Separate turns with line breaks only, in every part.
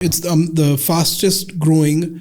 It's the fastest growing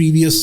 previous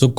So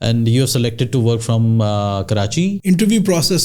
And you have selected to work from Karachi.
Interview process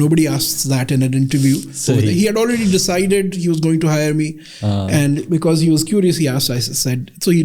Nobody asks that in an interview. So he had already decided he was going to hire me, and because he was curious, he asked. I said, so he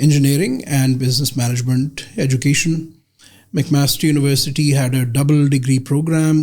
engineering and business management education. McMaster University had a double degree program.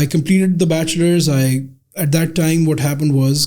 I completed the bachelor's. At that time what happened was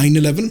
9/11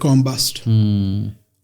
.com bust.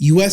US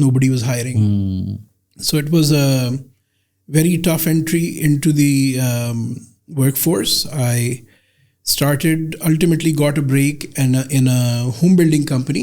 nobody was hiring. So it was a very tough entry into the workforce. I ultimately got a break in a home building company.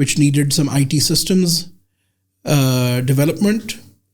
which needed some IT systems development.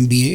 MBA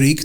break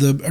The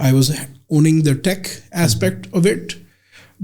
I was owning the tech aspect of it,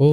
Oh,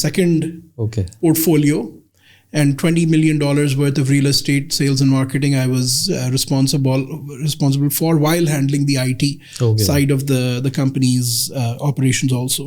second portfolio. And $20 million worth of real estate sales and marketing I was responsible for, while handling the IT side of the company's operations also.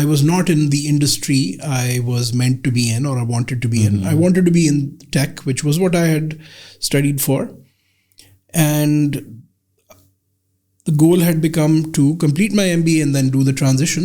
I was not in the industry I was meant to be in or I wanted to be in. I wanted to be in tech, which was what I had studied for, and the goal had become to complete my MBA and then do the transition.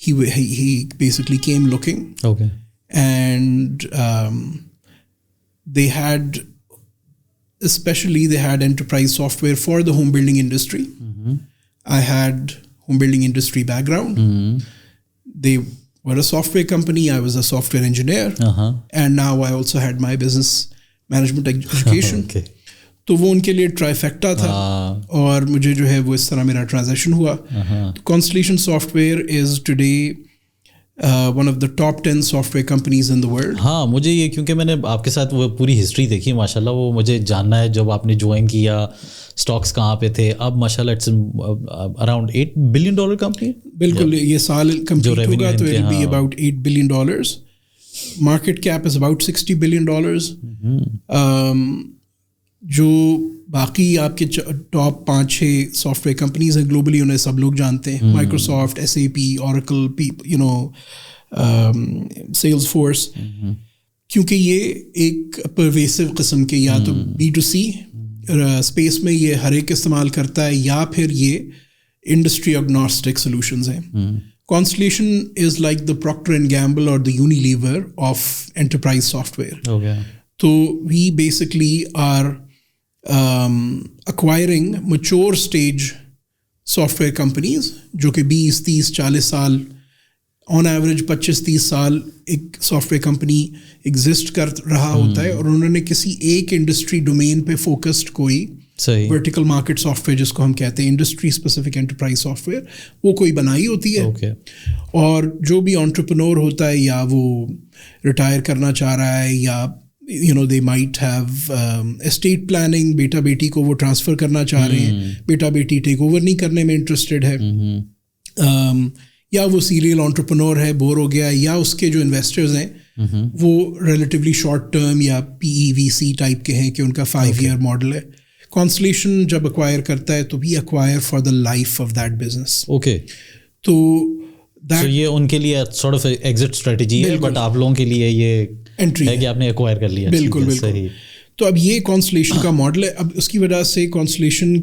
he basically came looking.
Okay.
And they had enterprise software for the home building industry. I had home building industry background. They were a software company. I was a software engineer. And now I also had my business management education.
Okay.
تو وہ ان کے لیے ٹرائیفیکٹا تھا اور مجھے جو ہے وہ اس طرح میرا ٹرانزیکشن ہوا. Constellation soft where is today one of the top 10 soft where companies in the world.
ہاں مجھے یہ کیونکہ میں نے آپ کے ساتھ وہ پوری ہسٹری دیکھی ہے ماشاء اللہ, وہ مجھے جاننا ہے جب آپ نے جوائن کیا اسٹاکس کہاں پہ تھے. اب ماشاء اللہ اٹس اراؤنڈ $8 billion کمپنی.
بالکل, یہ سال کمپلیٹ ہوگا تو it be about $8 billion. Market cap is about $60 billion. جو باقی آپ کے ٹاپ 5-6 سافٹ ویئر کمپنیز ہیں گلوبلی, انہیں سب لوگ جانتے ہیں. Microsoft, SAP, Oracle, Salesforce. کیونکہ یہ ایک پرویسو قسم کے یا تو B2C اسپیس میں یہ ہر ایک استعمال کرتا ہے, یا پھر یہ انڈسٹری اگنوسٹک سولوشنز ہیں. Constellation is like the Procter & Gamble or the Unilever of enterprise software.
Okay.
So we basically are acquiring mature stage software companies جو کہ 20-30-40 سال آن ایوریج 25-30 سال ایک سافٹ ویئر کمپنی ایگزسٹ کر رہا ہوتا ہے, اور انہوں نے کسی ایک انڈسٹری ڈومین پہ فوکسڈ کوئی ورٹیکل مارکیٹ سافٹ ویئر جس کو ہم کہتے ہیں industry specific enterprise soft where, وہ کوئی بنائی ہوتی ہے. اور جو بھی انٹرپرنور ہوتا ہے, یا وہ ریٹائر کرنا چاہ رہا ہے, یا they might have estate planning, بیٹا بیٹی کو وہ ٹرانسفر کرنا چاہ رہے ہیں, بیٹا بیٹی ٹیک اوور نہیں کرنے میں انٹرسٹیڈ ہے, یا وہ سیریل انٹرپرنور ہے, بور ہو گیا, یا اس کے جو انویسٹرز ہیں وہ ریلیٹیولی شارٹ ٹرم یا PEVC ٹائپ کے ہیں کہ ان کا 5 year ماڈل ہے. کانسٹلیشن جب ایکوائر کرتا ہے تو we acquire for the life of that business.
Okay,
تو
یہ ان کے لیے سارٹ آف ایگزٹ اسٹریٹجی ہے, بٹ آپ لوگوں کے لیے یہ
انٹری
ہے کہ آپ نے ایکوائر کر لیا.
بالکل بالکل. تو اب یہ کانسٹلیشن کا ماڈل ہے. اب اس کی وجہ سے کانسٹلیشن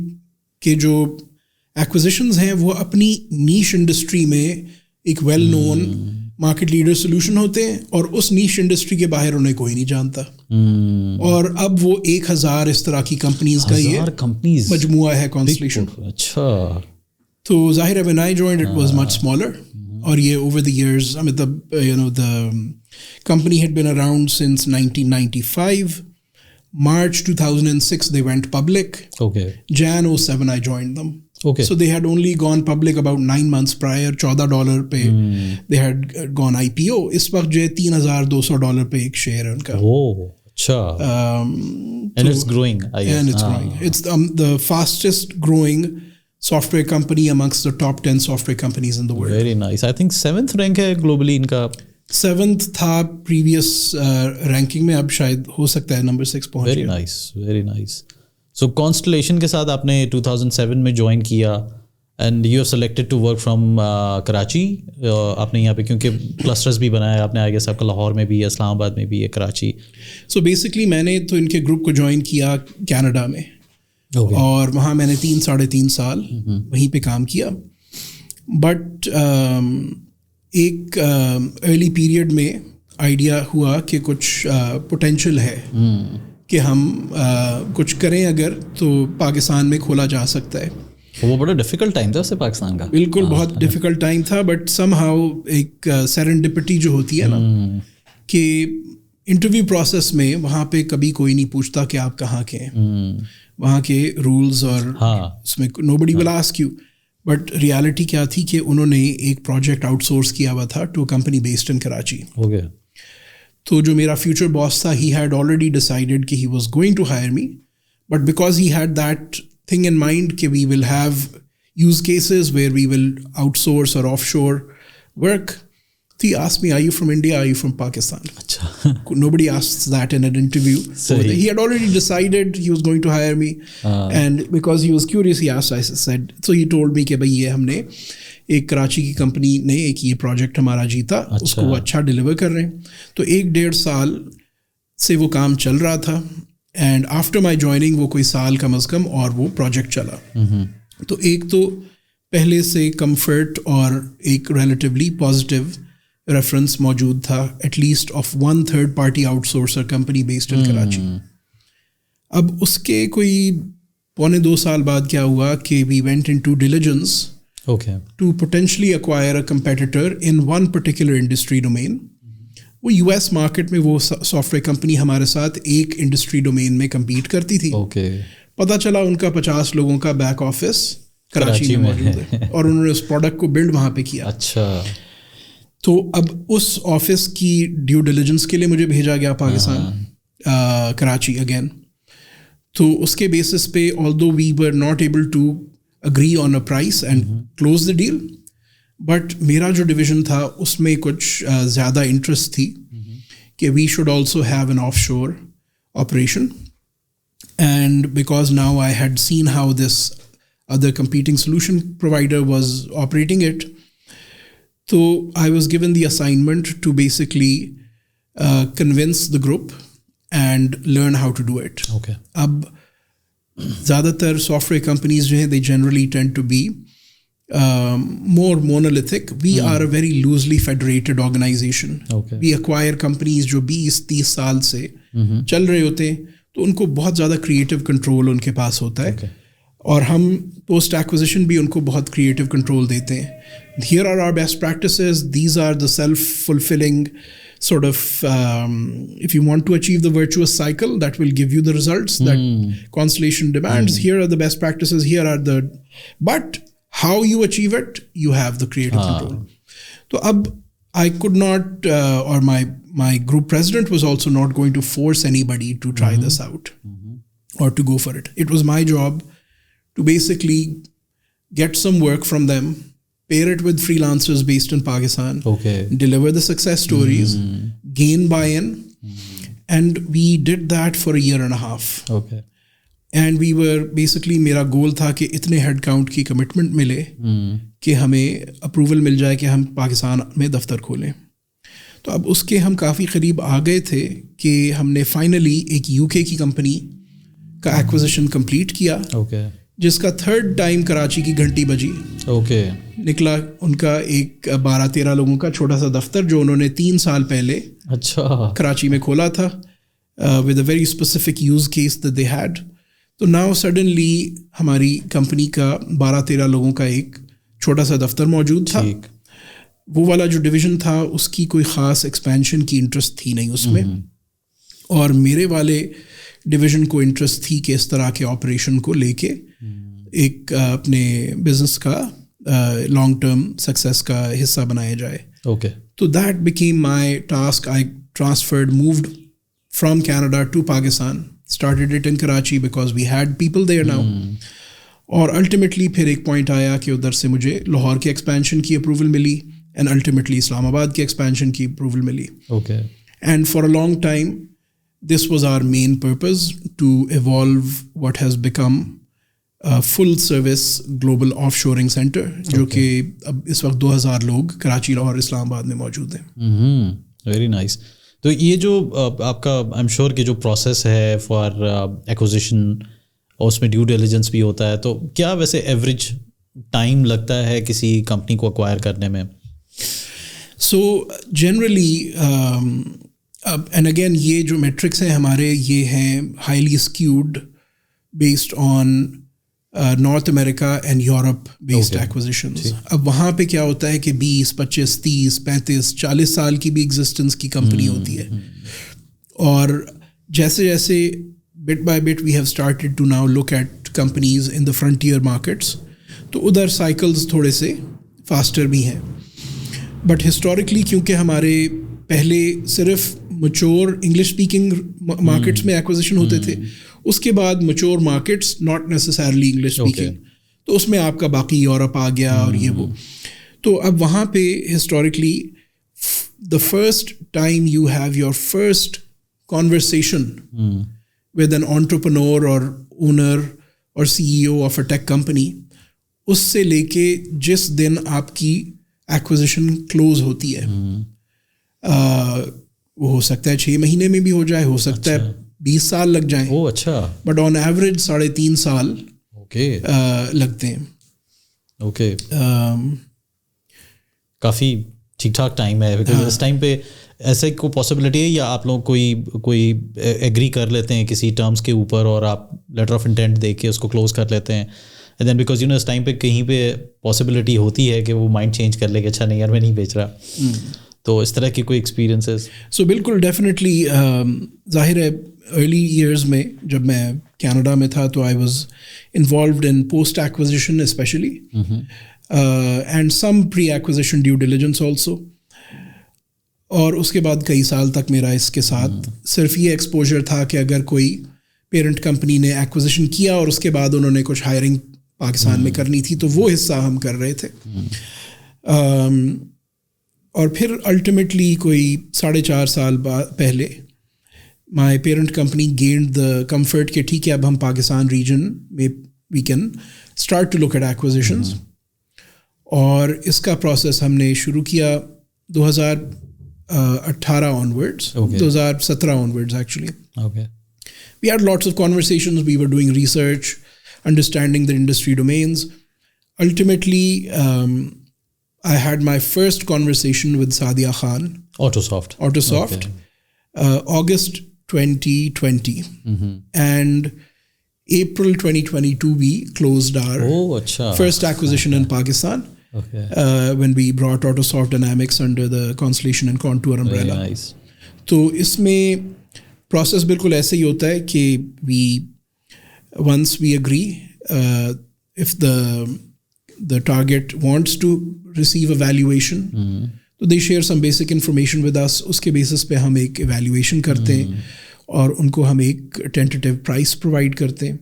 کے جو ایکوزیشنز ہیں وہ اپنی نیش انڈسٹری میں ایک well known market leader solution ہوتے ہیں, اور اس نیش انڈسٹری کے باہر انہیں کوئی نہیں جانتا. اور اب وہ 1000 اس طرح کی کمپنیز کا یہ مجموعہ ہے کانسٹلیشن.
اچھا.
تو ظاہر ہے when I joined it was much smaller. اور یہ over the years, I mean the company had been around since 1995. March 2006 they went public.
Okay.
Jan 07 I joined them.
Okay.
So they had only gone public about 9 months prior. $14 پہ they had gone IPO. اس وقت جو ہے $3,200 پہ ایک share ہے ان کا.
Oh, اچھا. And it's growing.
And it's growing. It's the fastest growing software company amongst the top 10 software companies in the world.
Very nice. I think 7th rank ہے globally ان کا.
7th تھا previous ranking میں, اب شاید ہو سکتا ہے number 6 پہنچ گیا.
Very nice, very nice. So Constellation کے ساتھ آپ نے 2007 میں جوائن کیا, and you have selected to work from Karachi. آپ نے یہاں پہ کیونکہ کلسٹرز بھی بنایا آپ نے, آگے آپ کا لاہور میں بھی ہے, اسلام آباد میں بھی ہے, کراچی.
So basically میں نے تو ان کے گروپ کو جوائن کیا کینیڈا میں, اور وہاں میں نے 3-3.5 سال وہیں پہ کام کیا. بٹ ایک ارلی پیریڈ میں آئیڈیا ہوا کہ کچھ پوٹینشیل ہے کہ ہم کچھ کریں اگر, تو پاکستان میں کھولا جا سکتا ہے.
وہ بڑا ڈیفیکلٹ ٹائم تھا اسے پاکستان کا.
بالکل بہت ڈیفیکلٹ ٹائم تھا, بٹ سم ہاؤ ایک سیرنڈپٹی جو ہوتی ہے نا, کہ انٹرویو پروسیس میں وہاں پہ کبھی کوئی نہیں پوچھتا کہ آپ کہاں کے ہیں, وہاں کے رولز اور اس میں nobody will ask you. But reality کیا تھی کہ انہوں نے ایک پروجیکٹ آؤٹ سورس کیا ہوا تھا to company based in Karachi. تو جو میرا فیوچر باس تھا, ہی ہیڈ آلریڈی ڈیسائڈیڈ کہ he was going to hire me, but because he had that thing in mind کہ we will have use cases where we will outsource اور offshore work. He asked me, are you from India? Are you from Pakistan? Nobody asks that in an interview. So he had already decided he was going to hire me. And because he was curious, he asked, I said, so he told me کہ بھائی یہ ہم نے ایک کراچی کی company نے ایک یہ پروجیکٹ ہمارا جیتا, اس کو وہ اچھا ڈیلیور کر رہے ہیں. تو 1-1.5 سال سے وہ کام چل رہا تھا, اینڈ آفٹر مائی جوائننگ وہ کوئی سال کم از کم اور وہ پروجیکٹ چلا. تو ایک تو پہلے سے کمفرٹ اور ایک ریلیٹیولی پازیٹیو ریفرنس موجود تھا at least of one third party outsourcer company based in Karachi. اب اس کے کوئی 1.25 سال بعد کیا ہوا کہ we went into diligence to potentially acquire a competitor in one particular industry domain. وہ یو ایس مارکیٹ میں وہ سافٹ ویئر کمپنی ہمارے ساتھ ایک انڈسٹری ڈومین میں کمپیٹ کرتی تھی. پتہ چلا ان کا 50 لوگوں کا بیک آفس کراچی میں موجود ہے اور انہوں نے اس پروڈکٹ کو بلڈ وہاں پہ کیا.
اچھا.
تو اب اس آفس کی ڈیو ڈیلیجنس کے لیے مجھے بھیجا گیا پاکستان, کراچی اگین. تو اس کے بیسس پہ although we were not able to agree on a price and close the deal, but میرا جو ڈویژن تھا اس میں کچھ زیادہ انٹرسٹ تھی کہ we should also have an offshore operation. And because now I had seen how this other competing solution provider was operating it, تو I was given the assignment to basically convince the group and learn how to do it. اب زیادہ تر software companies جو ہیں they generally tend to be more monolithic. We are a very loosely federated organization. We acquire companies جو 20-30 سال سے چل رہے ہوتے ہیں, تو ان کو بہت زیادہ کریٹو کنٹرول ان کے پاس ہوتا ہے, اور ہم پوسٹ ایکوزیشن بھی ان کو بہت کریٹو کنٹرول دیتے ہیں. Here are our best practices. These are the self-fulfilling sort of if you want to achieve the virtuous cycle that will give you the results that Constellation demands, here are the best practices, here are the, but how you achieve it, you have the creative control. So ab I could not or my group president was also not going to force anybody to try this out or to go for it. It was my job to basically get some work from them, pair it with freelancers based in Pakistan, deliver the success stories, gain buy-in, and we did that for a year and a half. And we were basically میرا goal تھا کہ اتنے head count کی commitment ملے کہ ہمیں approval مل جائے کہ ہم پاکستان میں دفتر کھولیں. تو اب اس کے ہم کافی قریب آ گئے تھے کہ ہم نے فائنلی ایک یو کے کی کمپنی کا ایکوزیشن کمپلیٹ کیا, جس کا 3rd ٹائم کراچی کی گھنٹی بجی. نکلا ان کا ایک 12-13 لوگوں کا چھوٹا سا دفتر جو انہوں نے 3 سال پہلے کراچی میں کھولا تھا with a very specific use case that they had. تو ناؤ سڈنلی ہماری کمپنی کا 12-13 لوگوں کا ایک چھوٹا سا دفتر موجود تھا. وہ والا جو ڈویژن تھا اس کی کوئی خاص ایکسپینشن کی انٹرسٹ تھی نہیں اس میں, اور میرے والے ڈویژن کو انٹرسٹ تھی کہ اس طرح کے آپریشن کو لے کے ایک اپنے بزنس کا لانگ ٹرم سکسیس کا حصہ بنایا جائے. تو that became my task. I transferred moved from Canada to Pakistan, started it in Karachi because we had people there now. اور ultimately پھر ایک پوائنٹ آیا کہ ادھر سے مجھے لاہور کے ایکسپینشن کی اپروول ملی and ultimately اسلام آباد کے ایکسپینشن کی اپروول ملی. And for a long time this was our main purpose, to evolve what has become a full service global offshoring center, جو کہ اب اس وقت 2000 لوگ کراچی اور اسلام آباد میں موجود ہیں.
Very nice. تو یہ جو آپ کا آئی ایم شیور کہ جو پروسیس ہے فار ایکوزیشن اور اس میں ڈیو ڈیلیجنس بھی ہوتا ہے, تو کیا ویسے ایوریج ٹائم لگتا ہے کسی کمپنی کو ایکوائر کرنے میں؟
سو جنرلی اینڈ اگین یہ جو میٹرکس ہیں ہمارے یہ ہیں highly skewed based on north America and Europe based accusations. اب وہاں پہ کیا ہوتا ہے کہ 20, 25, 30, 35, 40 سال کی بھی ایگزسٹنس کی کمپنی ہوتی ہے, اور جیسے جیسے but by bit we have started to now look at companies in the frontier markets, تو ادھر سائیکلز تھوڑے سے فاسٹر بھی ہیں. بٹ ہسٹوریکلی کیونکہ ہمارے پہلے صرف میچور انگلش اسپیکنگ مارکیٹس میں ایکوزیشن ہوتے تھے, اس کے بعد mature markets not necessarily English speaking, تو اس میں آپ کا باقی یورپ آ گیا اور یہ وہ. تو اب وہاں پہ historically the first time you have your first conversation with an entrepreneur اور اونر اور CEO of a tech company, اس سے لے کے جس دن آپ کی ایکوزیشن کلوز ہوتی ہے, وہ ہو سکتا ہے 6 مہینے میں بھی ہو جائے, ہو سکتا ہے 20 سال لگ جائیں.
اچھا.
بٹ آن ایوریج 3.5 سال لگتے ہیں.
اوکے, کافی ٹھیک ٹھاک ٹائم ہے, بیکاز اس ٹائم پہ ایسے کوئی پاسبلٹی ہے یا آپ لوگ کوئی ایگری کر لیتے ہیں کسی ٹرمز کے اوپر اور آپ لیٹر آف انٹینٹ دے کے اس کو کلوز کر لیتے ہیں, اینڈ دین بیکاز اس ٹائم پہ کہیں پہ پاسبلٹی ہوتی ہے کہ وہ مائنڈ چینج کر لے کہ اچھا نہیں یار میں نہیں بیچ رہا, تو اس طرح کی کوئی ایکسپیرینسز؟
سو بالکل ڈیفینیٹلی, ظاہر ہے ارلی ایئرز میں جب میں کینیڈا میں تھا تو I was involved in post acquisition especially, and some pre acquisition due diligence also, اور اس کے بعد کئی سال تک میرا اس کے ساتھ صرف یہ ایکسپوجر تھا کہ اگر کوئی پیرنٹ کمپنی نے ایکوزیشن کیا اور اس کے بعد انہوں نے کچھ ہائرنگ پاکستان میں کرنی تھی تو وہ حصہ ہم کر رہے تھے, اور پھر الٹیمیٹلی کوئی 4.5 سال پہلے my parent company gained the comfort کہ ٹھیک ہے اب ہم پاکستان ریجن میں we can start to look at acquisitions, اور اس کا پروسیس ہم نے شروع کیا 2018 onwards, 2017 onwards actually.
Okay.
We had lots of conversations, we were doing research, understanding the industry domains. Ultimately, I had my first conversation with Sadia Khan.
Autosoft.
Okay. August 2020. And April 2022 we closed our first acquisition in Pakistan.
Okay.
When we brought Autosoft Dynamics under the Constellation and Contour umbrella.
Very nice.
تو اس میں process بالکل ایسے ہی ہوتا ہے کہ once we agree, if the target wants to receive a valuation, تو they share some basic information with us. اس کے بیسس پہ ہم ایک ایویلیویشن کرتے ہیں اور ان کو ہم ایک ٹینٹیٹیو پرائس پرووائڈ کرتے ہیں.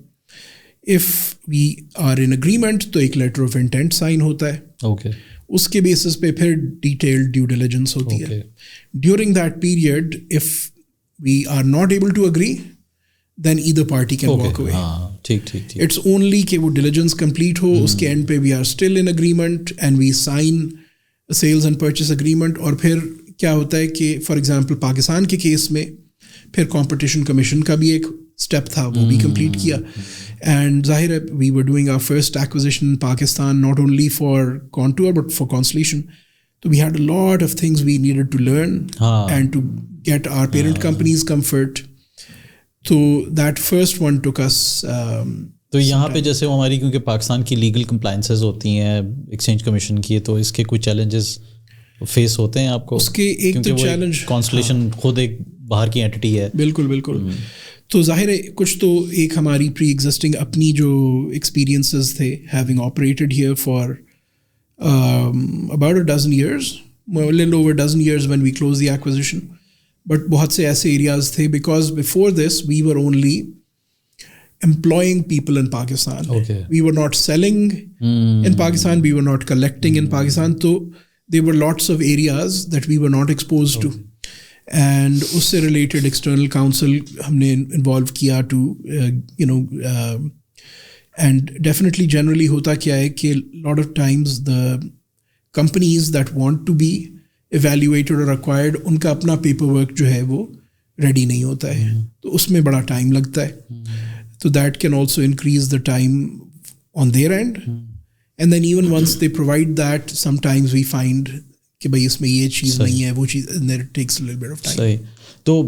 If we are in agreement تو ایک لیٹر آف انٹینٹ سائن ہوتا ہے.
Okay.
اس کے بیسس پہ پھر ڈیٹیلڈ ڈیو ڈیلیجنس ہوتی ہے. During that period if we are not able to agree then either party can walk away.
ٹھیک.
It's only کہ وہ ڈیلیجنس کمپلیٹ ہو, اس کے اینڈ پہ we are still in agreement and we sign a sales and purchase agreement. اور پھر کیا ہوتا ہے کہ فار ایگزامپل پاکستان کے کیس میں پھر کمپٹیشن کمیشن کا بھی ایک اسٹیپ تھا, وہ بھی کمپلیٹ کیا. اینڈ ظاہر ہے we were doing our first acquisition in Pakistan not only for contour but for consolation. تو we had a lot of things we needed to learn and to get our parent companies comfort. تو that first one took us.
تو یہاں پہ جیسے وہ ہماری کیونکہ پاکستان کی لیگل کمپلائنسز ہوتی ہیں ایکسچینج کمیشن کی, تو اس کے کوئی چیلنجز فیس ہوتے ہیں آپ کو؟
اس کے ایک تو چیلنج
کانسلیشن خود ایک باہر کی اینٹی ہے.
بالکل. تو ظاہر ہے کچھ تو ایک ہماری پری ایگزسٹنگ اپنی جو ایکسپیرینسز تھے having operated here for about a dozen years, a little over a dozen years when we closed the acquisition. But بہت سے ایسے ایریاز تھے because before this we were only employing people in Pakistan.
Okay.
We were not selling in Pakistan, we were not collecting in Pakistan. So there were lots of areas that we were not exposed to. And اس سے related external council ہم نے involve کیا to and definitely generally ہوتا کیا ہے کہ lot of times the companies that want to be evaluated اور acquired ان کا اپنا پیپر ورک جو ہے وہ ریڈی نہیں ہوتا ہے, تو اس میں بڑا ٹائم لگتا ہے. تو that can also increase the time on their end, and then even once they provide that sometimes we find کہ بھائی اس میں یہ چیز نہیں ہے, وہ چیز takes little bit of time.
صحیح. تو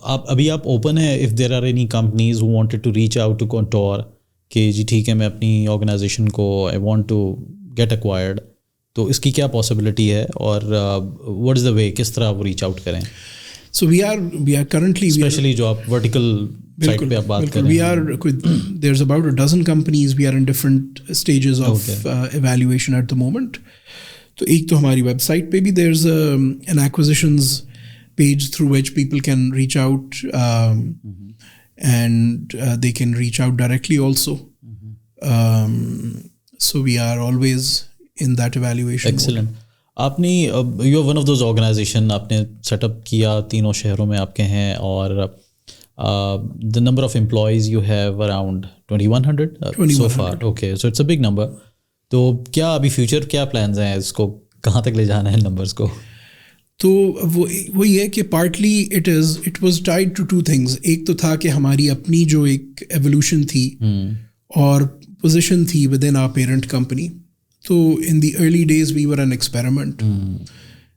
ابھی آپ اوپن ہے if there are any companies who wanted to reach out to Contour کہ جی ٹھیک ہے میں اپنی آرگنائزیشن کو I want to get acquired, تو اس کی کیا پاسبلٹی ہے اور واٹ از دا وے, کس طرح وہ ریچ آؤٹ کریں؟
So we are currently
especially جو آپ ورٹیکل سائٹ پہ آپ بات کریں,
we are there is about a dozen companies, we are in different stages of evaluation at the moment. تو ایک تو ہماری ویب سائٹ پہ بھی there is an acquisitions page through which people can reach out and they can reach out directly also. So we are always in that evaluation.
Excellent. آپ نے you are one of those organisation, آپ نے set up کیا 3 شہروں میں آپ کے ہیں, اور the number of employees you have around 2100 so far. Okay, so it's a big number. تو کیا ابھی فیوچر کیا پلانز ہیں, اس کو کہاں تک لے جانا ہے نمبرس کو؟
تو وہ یہ ہے کہ partly it was tied to 2 things. ایک تو تھا کہ ہماری اپنی جو ایک ایولیوشن تھی اور پوزیشن تھی within our parent company, So in the early days, we were an experiment.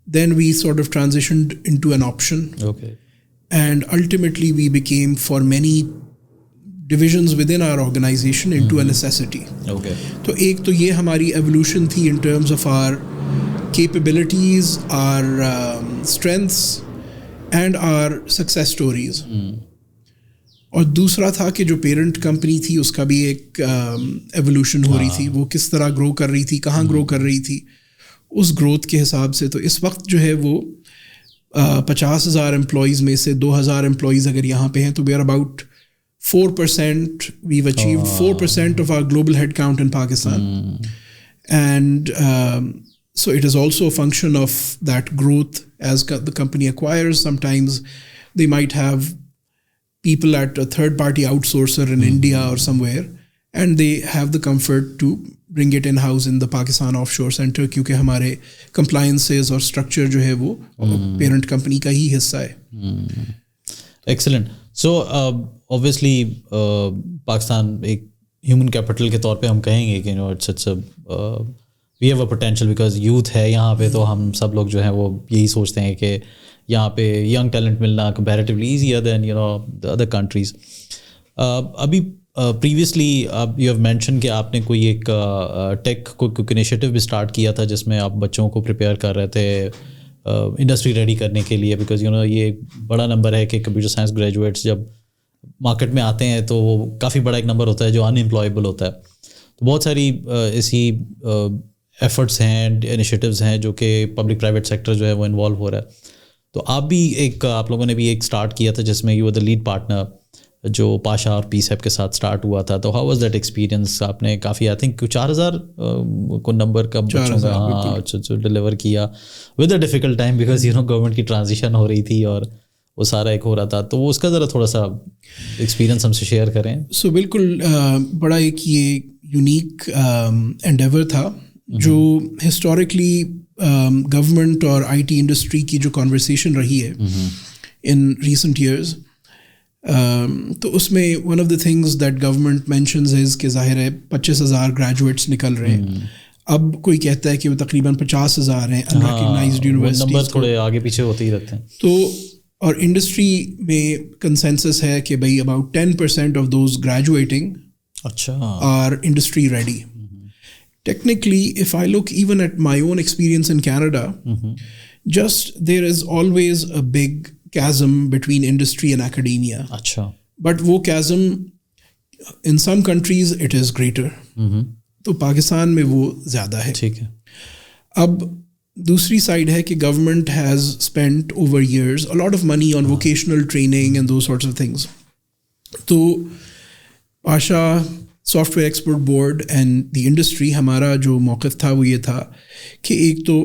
Then we sort of transitioned into an option.
Okay.
And ultimately, we became, for many divisions within our organization, into a necessity.
Okay.
تو ایک تو یہ ہماری evolution تھی in terms of our capabilities, our strengths and our success stories. اور دوسرا تھا کہ جو پیرنٹ کمپنی تھی اس کا بھی ایک ایولیوشن ہو رہی تھی. وہ کس طرح گرو کر رہی تھی, کہاں گرو کر رہی تھی, اس گروتھ کے حساب سے. تو اس وقت جو ہے وہ 50,000 امپلائیز میں سے 2,000 امپلائیز اگر یہاں پہ ہیں تو we are about 4%. we've achieved 4% of our global head count in Pakistan. And so it is also a function of that growth as the company acquires. Sometimes they might have people at a third party outsourcer in India or somewhere, and they have the comfort to bring it in house in the Pakistan offshore center, kyunki hamare compliances or structure jo hai wo parent company ka hi hissa hai.
Excellent. So obviously Pakistan ایک human capital کے طور پہ ہم کہیں گے کہ it's we have a potential because youth ہے یہاں پہ. تو ہم سب لوگ جو ہیں وہ یہی سوچتے ہیں کہ یہاں پہ ینگ ٹیلنٹ ملنا comparatively easier than the other countries. ابھی پریویسلی یو ہیو مینشن کہ آپ نے کوئی ایک ٹیک کوئی انیشیٹو بھی اسٹارٹ کیا تھا جس میں آپ بچوں کو پریپیئر کر رہے تھے انڈسٹری ریڈی کرنے کے لیے, بیکاز یہ بڑا نمبر ہے کہ کمپیوٹر سائنس گریجویٹس جب مارکیٹ میں آتے ہیں تو وہ کافی بڑا ایک نمبر ہوتا ہے جو ان امپلائیبل ہوتا ہے. تو بہت ساری ایسی ایفرٹس ہیں, انیشیٹوز ہیں جو کہ پبلک پرائیویٹ سیکٹر جو ہے وہ انوالو ہو رہا ہے. تو آپ لوگوں نے بھی ایک اسٹارٹ کیا تھا جس میں you are the lead partner, جو پاشا اور پی سیپ کے ساتھ اسٹارٹ ہوا تھا. تو ہاؤ واز دیٹ ایکسپیرینس؟ آپ نے کافی آئی تھنک 4,000 کو نمبر کا بچوں کا ڈلیور کیا with a difficult time, because government کی ٹرانزیشن ہو رہی تھی اور وہ سارا ایک ہو رہا تھا. تو وہ اس کا ذرا تھوڑا سا ایکسپیرینس ہم سے شیئر کریں.
سو بالکل بڑا ایک یہ یونیک انڈیور تھا جو ہسٹوریکلی گورنمنٹ اور آئی ٹی انڈسٹری کی جو کانورسیشن رہی ہے ان ریسنٹ ایئرز. تو اس میں one of the things that government mentions is کہ ظاہر ہے 25,000 گریجویٹس نکل رہے ہیں. اب کوئی کہتا ہے کہ وہ تقریباً 50,000 ہیں انریکگنائزڈ یونیورسٹیز.
نمبر تھوڑے آگے پیچھے ہوتے ہی رہتے ہیں.
تو اور انڈسٹری میں کنسنسس ہے کہ بھائی about 10% of those graduating are industry ready. Technically, if I look even at my own experience in Canada, just there is always a big chasm between industry and academia.
Achha.
But wo chasm, in some countries, it is greater. تو پاکستان میں وہ زیادہ ہے.
ٹھیک ہے.
اب دوسری side ہے کہ government has spent over years a lot of money on vocational training and those sorts of things. تو Pasha soft where export board and the industry, ہمارا جو موقف تھا وہ یہ تھا کہ ایک تو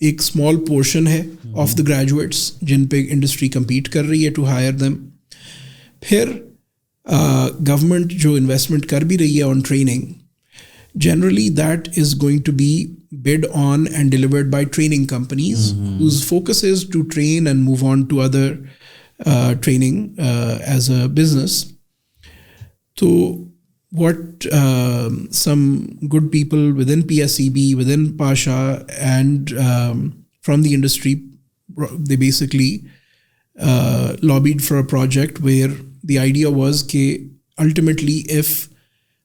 ایک اسمال پورشن ہے آف دا گریجویٹس جن پہ انڈسٹری کمپیٹ کر رہی ہے ٹو ہائر دیم. پھر گورنمنٹ جو انویسٹمنٹ کر بھی رہی ہے on training, generally that is going to be bid on and delivered by training companies whose focus is to train and move on to other training as a business. So what some good people within PSEB, within Pasha and from the industry, they basically lobbied for a project where the idea was that ultimately if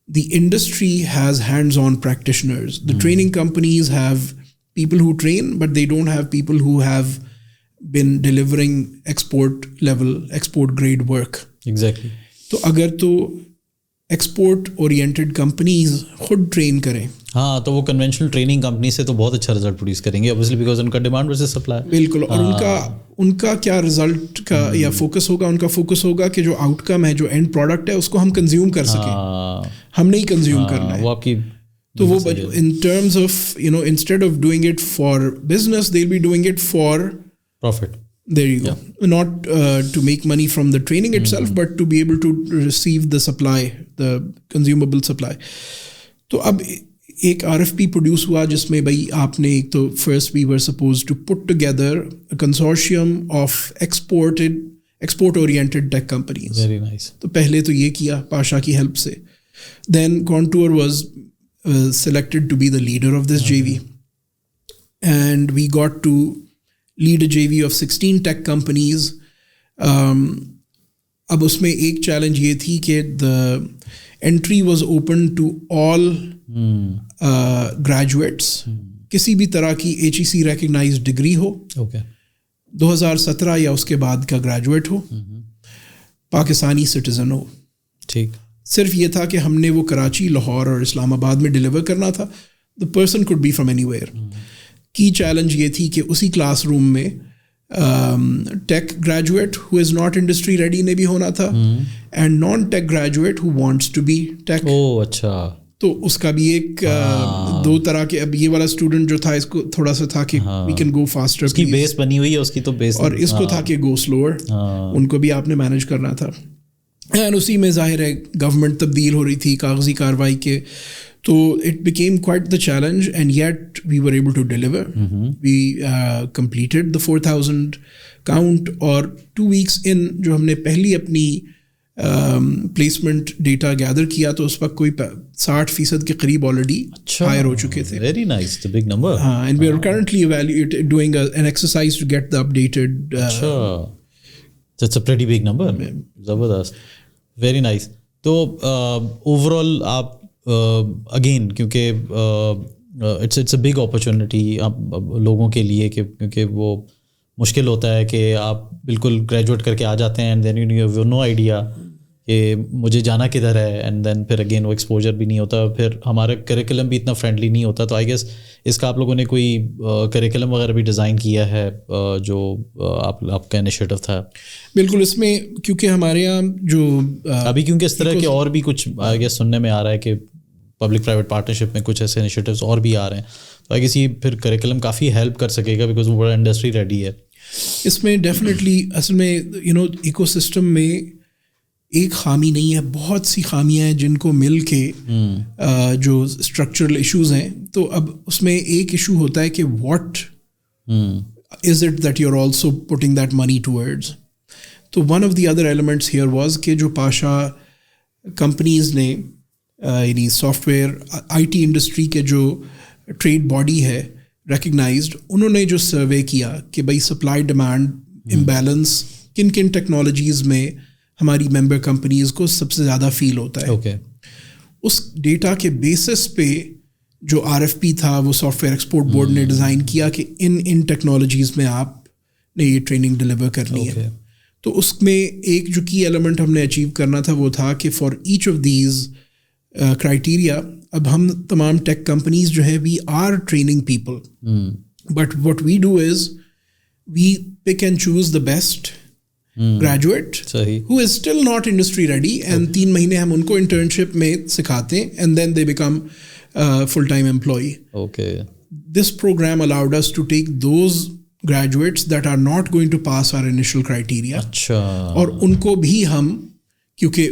the industry has hands-on practitioners, the training companies have people who train, but they don't have people who have been delivering export level, export grade work.
Exactly.
تو اگر تو export oriented companies خود train کریں,
ہاں, تو وہ conventional training company سے تو بہت اچھا رزلٹ پروڈیوس کریں گے obviously because ان کا ڈیمانڈ ورسز سپلائی.
بالکل. اور ان کا کیا رزلٹ کا یا فوکس ہوگا, ان کا فوکس ہوگا کہ جو آؤٹ کم ہے, جو اینڈ پروڈکٹ ہے, اس کو ہم کنزیوم کر سکیں. ہم نہیں کنزیوم کرنا ہے وہ آپ کی. تو وہ in terms of instead of doing it for business they will be doing it for
profit.
There you go. Not to make money from the training itself, but to be able to receive the supply, the consumable supply. تو اب ایک RFP produce ہوا جس میں بھائی آپ نے ایک تو first we were supposed to put together a consortium of export oriented tech companies.
Very nice.
تو پہلے تو یہ کیا پاشا کی ہیلپ سے. Then Contour was selected to be the leader of this JV. And we got to lead a JV of 16 tech companies. اب اس میں ایک چیلنج یہ تھی کہ the entry was open to all graduates. کسی بھی طرح کی HEC recognized ڈگری ہو, 2017 یا اس کے بعد کا گریجویٹ ہو, پاکستانی سٹیزن ہو.
ٹھیک,
صرف یہ تھا کہ ہم نے وہ کراچی, لاہور اور اسلام آباد میں ڈیلیور کرنا تھا. the person could be from anywhere. کی چیلنج یہ تھی کہ اسی کلاس روم میں tech graduate who is not industry ready نے بھی ہونا تھا, and non tech graduate who wants to be tech.
اچھا,
تو اس کا بھی ایک دو طرح کے, اب یہ والا اسٹوڈنٹ جو تھا اس کو تھوڑا سا تھا کہ وی کین گو فاسٹر,
اس کی بیس بنی ہوئی ہے اس کی تو بیس,
اور اس کو تھا کہ گو سلوور, ان کو بھی آپ نے مینیج کرنا تھا. اینڈ اسی میں ظاہر ہے گورنمنٹ تبدیل ہو رئی تھی کاغذی کاروائی کے, تو it became quite the challenge, and yet we were able to deliver. We completed the 4,000 count, اور 2 weeks in جو ہم نے پہلی اپنی پلیسمنٹ ڈیٹا گیدر کیا تو اس وقت کوئی 60% کے قریب آلریڈی ہائر ہو چکے تھے.
Very nice, the big number.
And we are currently doing an exercise to get the updated.
That's a pretty big number. زبردست, very nice. تو overall آپ اگین کیونکہ اٹس اے بگ اپرچونیٹی لوگوں کے لیے, کیونکہ وہ مشکل ہوتا ہے کہ آپ بالکل گریجویٹ کر کے آ جاتے ہیں and then you have no idea کہ مجھے جانا کدھر ہے, اینڈ دین پھر اگین وہ ایکسپوجر بھی نہیں ہوتا, پھر ہمارا کریکولم بھی اتنا فرینڈلی نہیں ہوتا. تو آئی گیس اس کا آپ لوگوں نے کوئی کریکولم وغیرہ بھی ڈیزائن کیا ہے جو آپ کا انیشیٹو تھا؟
بالکل, اس میں کیونکہ ہمارے یہاں جو
ابھی کیونکہ اس طرح کے اور بھی کچھ آئی گیس سننے میں آ رہا ہے کہ پبلک پرائیویٹ پارٹنرشپ میں کچھ ایسے انیشیٹوز اور بھی آ رہے ہیں, تو آئی گیس یہ پھر کریکولم کافی ہیلپ کر سکے گا بیکاز وہ بڑا انڈسٹری ریڈی ہے.
اس میں ڈیفینیٹلی اصل میں ایکو سسٹم میں ایک خامی نہیں ہے, بہت سی خامیاں ہیں جن کو مل کے جو اسٹرکچرل ایشوز ہیں. تو اب اس میں ایک ایشو ہوتا ہے کہ what is it that you are also putting that money towards. تو one of the other elements here was کہ جو پاشا کمپنیز نے یعنی software I T industry کے جو ٹریڈ باڈی ہے ریکگنائزڈ, انہوں نے جو سروے کیا کہ بھائی سپلائی ڈیمانڈ امبیلنس کن کن ٹیکنالوجیز میں ہماری ممبر کمپنیز کو سب سے زیادہ فیل ہوتا ہے. اس ڈیٹا کے بیسس پہ جو RFP تھا وہ سافٹ ویئر ایکسپورٹ بورڈ نے ڈیزائن کیا کہ ان ٹیکنالوجیز میں آپ نے یہ ٹریننگ ڈلیور کرنی ہے. تو اس میں ایک جو کی ایلیمنٹ ہم نے اچیو کرنا تھا وہ تھا کہ for each of these criteria, اب ہم تمام ٹیک کمپنیز جو ہے we are training people, but what we do is we pick and choose the best graduate who is still not industry ready, and 3 مہینے ہم ان کو انٹرنشپ میں سکھاتے ہیں and then they become full time employee. This program allowed us to take those graduates that are not going to pass our initial criteria, اور ان کو بھی ہم, کیونکہ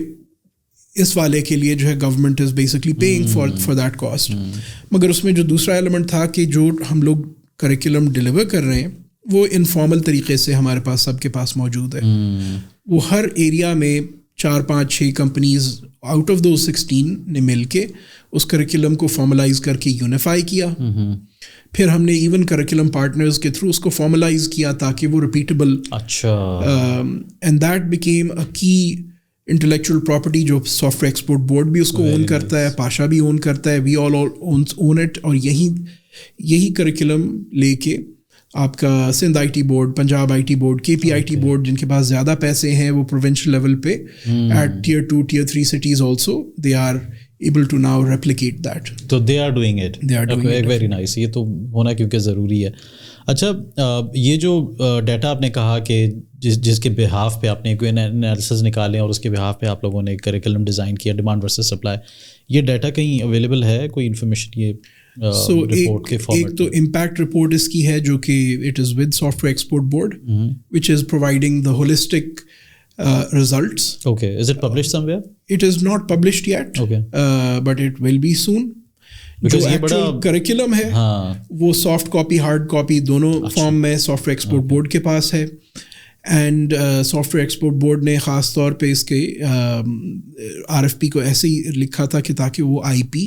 اس والے کے لیے جو ہے government is basically paying for that cost. مگر اس میں جو دوسرا ایلیمنٹ تھا کہ جو ہم لوگ کریکولم ڈلیور کر رہے ہیں وہ انفارمل طریقے سے ہمارے پاس سب کے پاس موجود ہے. وہ ہر ایریا میں 4-5-6 کمپنیز آؤٹ آف دوز 16 نے مل کے اس کریکولم کو فارملائز کر کے یونیفائی کیا. پھر ہم نے ایون کریکولم پارٹنرز کے تھرو اس کو فارملائز کیا تاکہ وہ repeatable, and that became a کی انٹلیکچوئل پراپرٹی جو سافٹ ویئر ایکسپورٹ بورڈ بھی اس کو اون کرتا ہے, پاشا بھی اون کرتا ہے, وی آل اون اٹ. اور یہی کریکولم لے کے آپ کا Sindh I T board, Punjab I T board, KPIT board, جن کے پاس زیادہ پیسے ہیں وہ پروونشل لیول پہ at Tier 2 Tier 3 cities also they are able to now replicate that.
So they are doing it. Very nice. یہ تو ہونا کیونکہ ضروری ہے. اچھا, یہ جو ڈیٹا آپ نے کہا کہ جس کے بہاف پہ آپ نے کوئی انالیسز نکالے اور اس کے بہاف پہ آپ لوگوں نے کریکولم ڈیزائن کیا, ڈیمانڈ ورسز سپلائی, یہ ڈیٹا کہیں اویلیبل ہے, کوئی انفارمیشن یہ
ایک تو امپیکٹ رپورٹ اس کی ہے جو کہ it is with soft where export board which is providing the holistic results.
Okay, is it published somewhere?
It is not published yet. Okay. But it will be soon. Because یہ بڑا curriculum ہے وہ soft copy hard copy دونوں form میں soft where export board کے پاس ہے. And soft where export board نے خاص طور پہ اس کے RFP کو ایسے ہی لکھا تھا کہ تاکہ وہ IP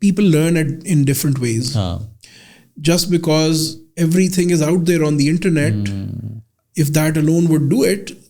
people learn in different ways. Just because everything is out there on the internet, if that alone would do it,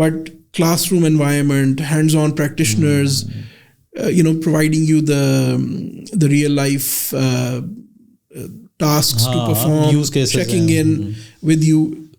But classroom environment, hands-on practitioners, providing you the real life tasks to perform, use cases, checking in with you,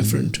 different.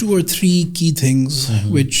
2 or 3 key things which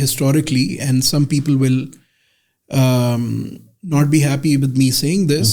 historically, and some people will not be happy with me saying this,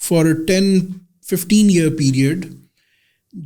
for a 10-15 year period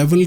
level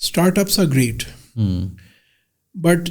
startups are great, but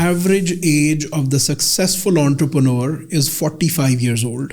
average age of the successful entrepreneur is 45 years old.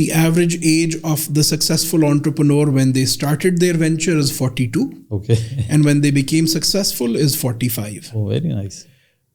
The average age of the successful entrepreneur when they started their venture is 42.
Okay.
And when they became successful is 45.
Oh, very nice.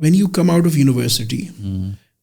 when you come out of university,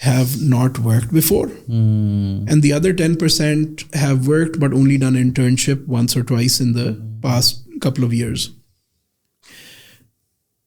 have not worked before, and the other 10% have worked but only done internship once or twice in the past couple of years.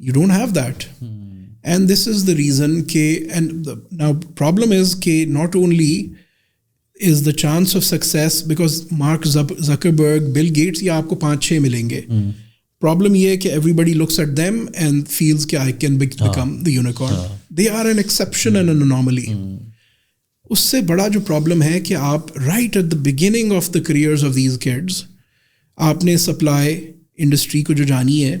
you don't have that. And this is the reason now problem is ke not only is the chance of success because Mark Zuckerberg, Bill Gates ya aapko 5-6 milenge. Problem ye hai ki everybody looks at them and feels ki I can become the unicorn. They are an exception and an anomaly. usse bada jo problem hai ki aap right at the beginning of the careers of these kids aapne supply industry ko jo jaani hai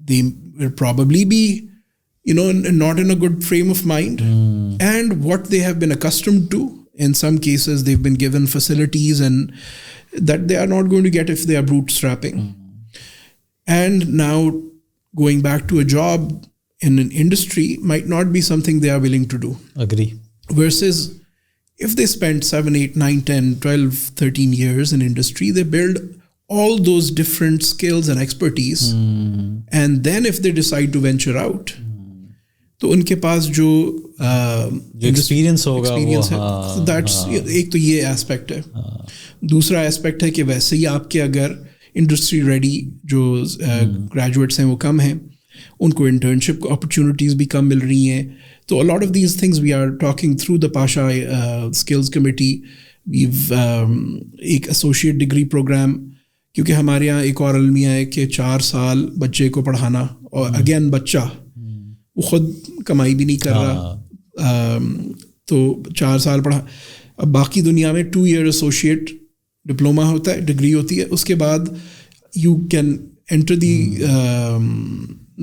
they will probably be not in a good frame of mind, and what they have been accustomed to, in some cases they've been given facilities and that they are not going to get if they are bootstrapping. and now going back to a job in an industry might not be something they are willing to do.
Agree.
Versus if they spend 7, 8, 9, 10, 12, 13 years in industry, they build all those different skills and expertise. And then if they decide to venture out, تو ان کے پاس جو
experience ہوگا
وہ that's ایک تو یہ aspect ہے. دوسرا ایسپیکٹ ہے کہ ویسے ہی آپ کے اگر انڈسٹری ریڈی جو گریجویٹس ہیں وہ کم ہیں, ان کو انٹرنشپ اپرچونیٹیز بھی کم مل رہی ہیں. تو lot of these things we are talking through the PASHA skills committee. We've ایک ایسوسیٹ ڈگری پروگرام, کیونکہ ہمارے یہاں ایک اور المیہ ہے کہ 4 سال بچے کو پڑھانا, اور اگین بچہ وہ خود کمائی بھی نہیں کر رہا, تو 4 سال پڑھا. اب باقی دنیا میں 2 year ایسوسیٹ ڈپلوما ہوتا ہے, ڈگری ہوتی ہے, اس کے بعد you can enter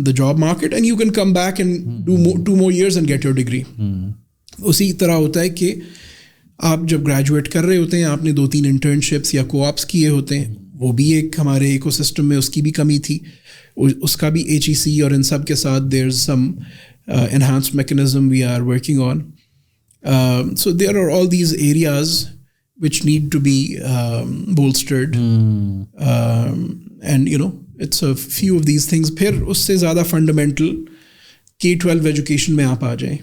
the job market and you can come back and do 2 more years and get your degree. اسی طرح ہوتا ہے کہ آپ جب گریجویٹ کر رہے ہوتے ہیں, آپ نے 2-3 انٹرنشپس یا کو آپس کیے ہوتے ہیں, وہ بھی ایک ہمارے ایکو سسٹم میں اس کی بھی کمی تھی, اس کا بھی HEC اور ان سب کے ساتھ there is some enhanced mechanism we are working on. So there are all these areas which need to be bolstered. And you know, it's a few of these things. پھر اس سے زیادہ فنڈامنٹل K-12 ایجوکیشن میں آپ آ جائیں.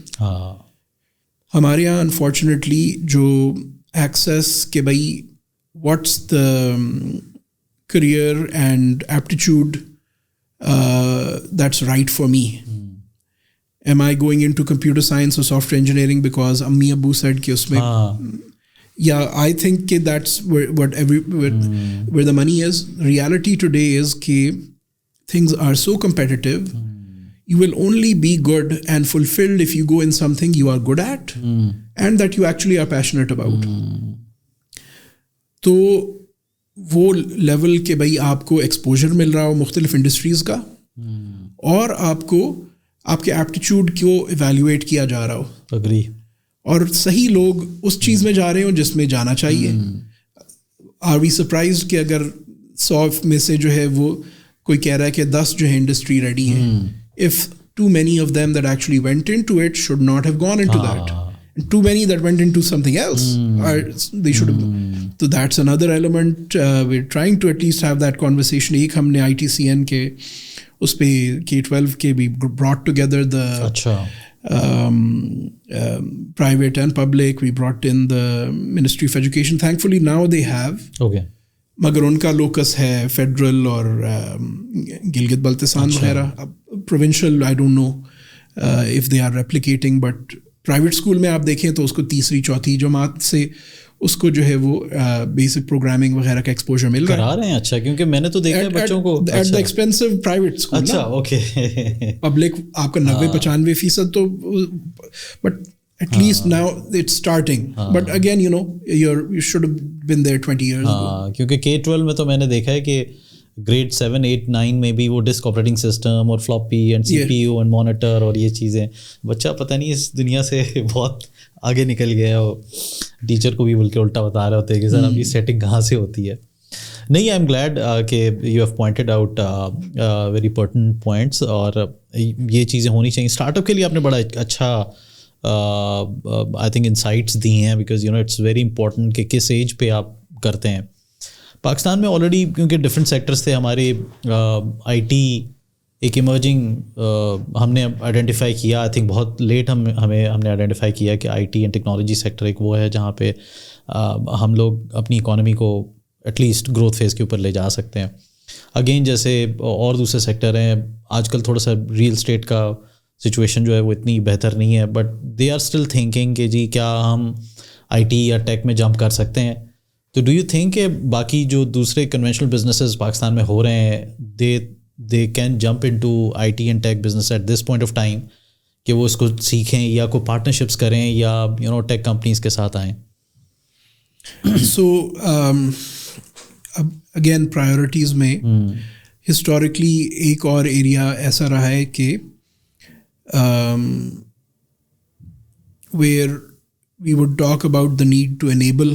ہمارے یہاں unfortunately جو access کہ بھائی what's the career and aptitude that's right for me. Am I going into computer science or software engineering because Ammi Abbu said کہ اس میں yeah, I think that's where the money is. Reality today is that things are so competitive. You will only be good and fulfilled if you go in something you are good at and that you actually are passionate about. تو وہ level کہ بھائی آپ کو exposure مل رہا ہو مختلف industries کا, اور آپ کو آپ کے ایپٹیچیوڈ کو ایویلیویٹ کیا جا رہا ہو.
اگری.
اور صحیح لوگ اس چیز میں جا رہے ہوں جس میں جانا چاہیے. آر وی سرپرائزڈ کہ اگر 100 میں سے جو ہے وہ کوئی کہہ رہا ہے کہ 10 جو ہے انڈسٹری ریڈی ہیں, if too many of them that actually went into it should not have gone into that, and too many that went into something else they should have. So that's another element. We're trying to at least have that conversation. ایک ہم نے ITCN کے اس پہ K-12 کے بھی brought together the private and public. We brought in the Ministry of Education. Thankfully now they have. Okay. مگر ان کا locus ہے فیڈرل اور گلگت بلتستان وغیرہ. Provincial I don't know if they are replicating, but private school میں آپ دیکھیں تو اس کو 3ری 4تھی جماعت سے اس کو جو ہے وہ بیسک پروگرامنگ وغیرہ کا ایکسپوجر مل
رہا ہے. اچھا, کیونکہ میں نے تو دیکھا ہے بچوں کو
at the expensive private school.
اچھا, اوکے.
پبلک آپ کا 90-95% تو, but at least now it's starting. But again, you know, you should have been there 20 years ago.
کیونکہ K-12 میں تو میں نے دیکھا ہے کہ گریڈ 7, 8, 9 میں بھی وہ ڈسک آپریٹنگ سسٹم اور floppy and CPU and monitor اور یہ چیزیں, بچہ پتہ نہیں اس دنیا سے بہت آگے نکل گیا ہے. وہ ٹیچر کو بھی بلکہ الٹا بتا رہے ہوتے ہیں کہ سر اب یہ سیٹنگ کہاں سے ہوتی ہے. نہیں, آئی ایم گلیڈ کہ you have pointed out very pertinent points, اور یہ چیزیں ہونی چاہیے. اسٹارٹ اپ کے لیے آپ نے بڑا اچھا آئی تھنک انسائٹس دی ہیں, because you know it's very important کہ کس ایج پہ آپ کرتے ہیں. پاکستان میں آلریڈی کیونکہ ڈفرینٹ سیکٹرس تھے ہمارے, IT ایک ایمرجنگ ہم نے آئیڈینٹیفائی کیا. آئی تھنک بہت لیٹ ہم نے آئیڈینٹیفائی کیا کہ IT اینڈ ٹیکنالوجی سیکٹر ایک وہ ہے جہاں پہ ہم لوگ اپنی اکانومی کو ایٹ لیسٹ گروتھ فیز کے اوپر لے جا سکتے ہیں. اگین جیسے اور دوسرے سیکٹر ہیں, آج کل تھوڑا سا ریئل اسٹیٹ کا سچویشن جو ہے وہ اتنی بہتر نہیں ہے, but they are still thinking کہ جی کیا ہم IT یا ٹیک میں جمپ کر سکتے ہیں. تو ڈو یو تھنک کہ باقی جو دوسرے کنونشنل بزنسز پاکستان میں ہو رہے ہیں they can jump into IT and tech business at this point of time, کہ وہ اس کو سیکھیں یا کوئی پارٹنرشپس کریں یا یو نو ٹیک کمپنیز کے ساتھ آئیں؟
سو اب اگین پرائیورٹیز میں ہسٹوریکلی ایک اور ایریا ایسا رہا ہے کہ where we would talk about the need to enable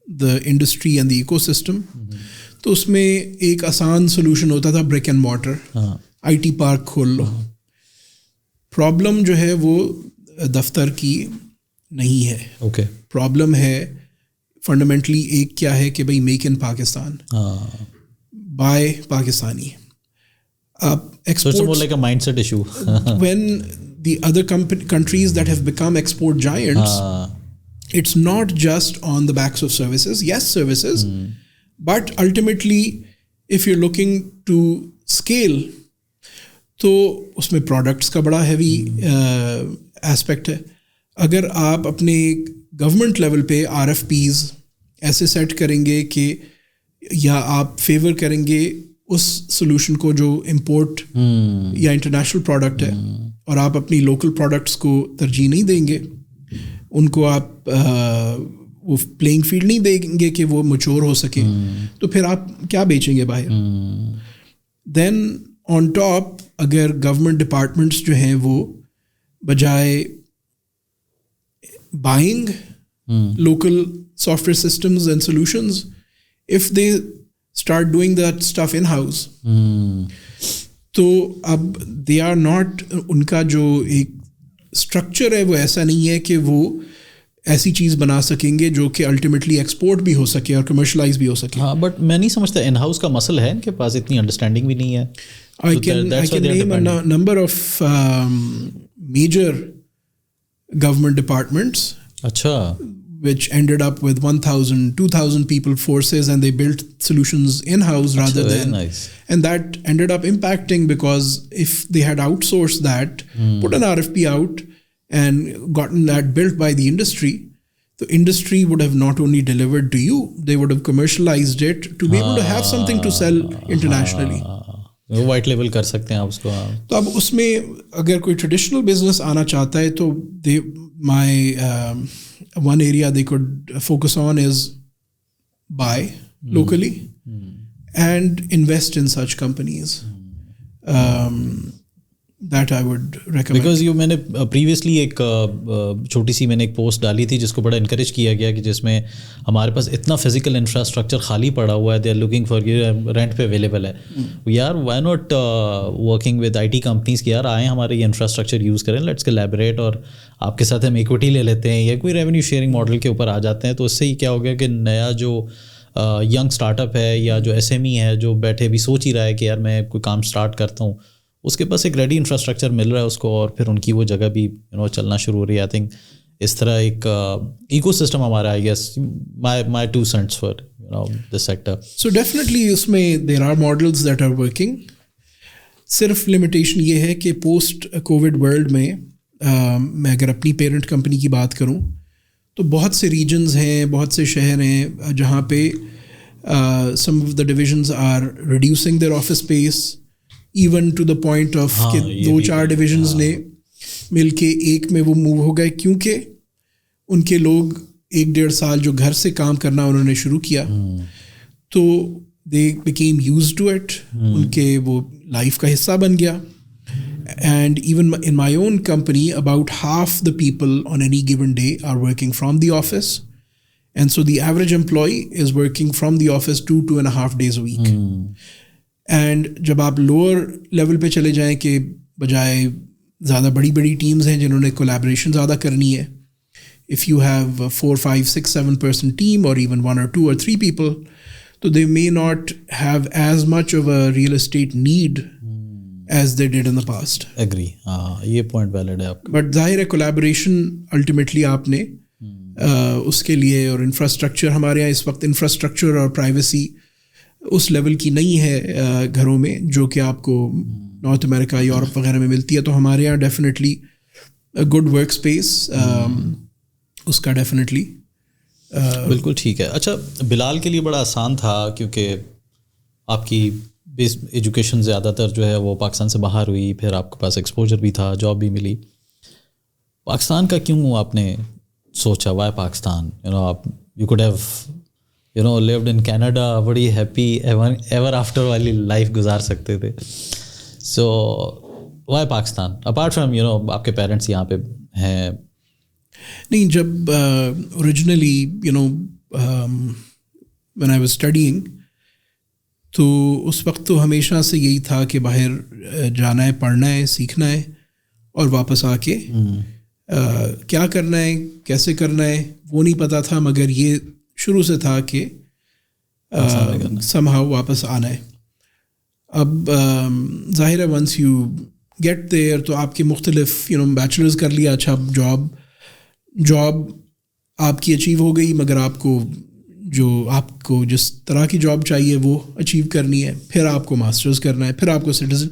the industry and the ecosystem. تو اس میں ایک آسان سولوشن ہوتا تھا brick and mortar, IT park کھول لو. پرابلم جو ہے وہ دفتر کی نہیں ہے.
اوکے.
پرابلم ہے فنڈامنٹلی ایک کیا ہے کہ بھائی make in Pakistan, buy Pakistani. آپ export
like a mindset issue.
when the other countries that have become export giants, it's not just on the backs of services. Yes, services, but ultimately if you're looking to scale, تو اس میں products کا بڑا heavy aspect ہے. اگر آپ اپنے government level پہ RFPs ایسے سیٹ کریں گے کہ یا آپ فیور کریں گے اس سولوشن کو جو امپورٹ یا انٹرنیشنل پروڈکٹ ہے, اور آپ اپنی لوکل پروڈکٹس کو ترجیح نہیں دیں گے, ان کو آپ وہ پلینگ فیلڈ نہیں دیں گے کہ وہ میچور ہو سکے, تو پھر آپ کیا بیچیں گے باہر. دین آن ٹاپ اگر گورنمنٹ ڈپارٹمنٹس جو ہیں وہ بجائے buying local soft where systems and solutions, if they start doing that stuff in house, تو اب دے آر ناٹ, ان کا جو ایک اسٹرکچر ہے وہ ایسا نہیں ہے کہ وہ ایسی چیز بنا سکیں گے جو کہ الٹیمیٹلی ایکسپورٹ بھی ہو سکے اور کمرشلائز بھی ہو سکے.
ہاں, بٹ میں نہیں سمجھتا ان ہاؤس کا مسئلہ ہے, ان کے پاس اتنی انڈرسٹینڈنگ بھی نہیں ہے.
I can name a number of major government departments which ended up with 1,000, 2,000 people forces, and they built solutions in-house rather than, and that ended up impacting, because if they had outsourced that, put an RFP out and gotten that built by the industry, the industry would have not only delivered to you, they would have commercialized it to be able to have something to sell internationally.
White label کر سکتے ہیں آپ اس کو.
تو اب اس میں اگر کوئی ٹریڈیشنل بزنس آنا چاہتا ہے تو my one area they could focus on is by locally and invest in such companies. That I would recommend.
Because میں نے پریویسلی ایک چھوٹی سی میں نے ایک پوسٹ ڈالی تھی جس کو بڑا انکریج کیا گیا کہ جس میں ہمارے پاس اتنا فزیکل انفراسٹرکچر خالی پڑا ہوا ہے, they are looking for rent پہ اویلیبل ہے. یار why not working with IT companies کہ یار آئیں ہمارے یہ انفراسٹرکچر یوز کریں, لیٹس کولیبریٹ, اور آپ کے ساتھ ہم ایکوٹی لے لیتے ہیں یا کوئی ریونیو شیئرنگ ماڈل کے اوپر آ جاتے ہیں. تو اس سے ہی کیا ہو گیا کہ نیا جو ینگ اسٹارٹ اپ ہے یا جو SME ہے جو بیٹھے بھی سوچ ہی رہا ہے کہ یار میں کوئی کام اسٹارٹ کرتا ہوں, اس کے پاس ایک ریڈی انفراسٹرکچر مل رہا ہے اس کو, اور پھر ان کی وہ جگہ بھی چلنا شروع ہو رہی ہے. آئی تھنک اس طرح ایک ایکو سسٹم ہمارا, I guess my 2 cents for this sector.
So definitely اس میں there are models that are working. صرف لمیٹیشن یہ ہے کہ پوسٹ کووڈ ورلڈ میں میں اگر اپنی پیرنٹ کمپنی کی بات کروں تو بہت سے ریجنز ہیں, بہت سے شہر ہیں جہاں پہ some of the divisions are reducing their office space, even to the point of کہ 2-4 ڈویژنز نے مل کے ایک میں وہ موو ہو گئے, کیونکہ ان کے لوگ 1-1.5 سال جو گھر سے کام کرنا انہوں نے شروع کیا تو they became used to it, ان کے وہ لائف کا حصہ بن گیا. And even in my own company about half the people on any given day are working from the office, and so the average employee is working from the office 2.5 days a week. And جب آپ lower level پہ چلے جائیں کہ بجائے زیادہ بڑی بڑی ٹیمز ہیں جنہوں نے کولیبریشن زیادہ کرنی ہے, if you have a 4, 5, 6, 7 person team or even 1 or 2 or 3 people, so they may not have as much of a real estate need as they did in the past.
Agree. یہ point valid ہے آپ کا.
But ظاہر ہے collaboration ultimately آپ نے اس کے لیے, اور انفراسٹرکچر ہمارے یہاں اس وقت انفراسٹرکچر اور پرائیویسی اس لیول کی نہیں ہے گھروں میں جو کہ آپ کو نارتھ امریکہ, یورپ وغیرہ میں ملتی ہے. تو ہمارے یہاں ڈیفینیٹلی گڈ ورک اسپیس اس کا ڈیفینیٹلی
بالکل ٹھیک ہے. اچھا, بلال کے لیے بڑا آسان تھا کیونکہ آپ کی بیس ایجوکیشن زیادہ تر جو ہے وہ پاکستان سے باہر ہوئی, پھر آپ کے پاس ایکسپوجر بھی تھا, جاب بھی ملی. پاکستان کا کیوں آپ نے سوچا, وائی پاکستان؟ آپ you could have lived in Canada, بڑی ہیپی ایور آفٹر والی لائف گزار سکتے تھے. So why Pakistan apart from آپ کے پیرنٹس یہاں پہ ہیں؟
نہیں, جب originally when I was studying, تو اس وقت تو ہمیشہ سے یہی تھا کہ باہر جانا ہے, پڑھنا ہے, سیکھنا ہے, اور واپس آ کے کیا کرنا ہے, کیسے کرنا ہے وہ نہیں پتہ تھا, مگر یہ شروع سے تھا کہ somehow واپس آنا ہے. اب ظاہر ہے ونس یو گیٹ دیئر تو آپ کے مختلف بیچلرز کر لیا, اچھا جاب آپ کی اچیو ہو گئی, مگر آپ کو جس طرح کی جاب چاہیے وہ اچیو کرنی ہے, پھر آپ کو ماسٹرز کرنا ہے, پھر آپ کو سٹیزن,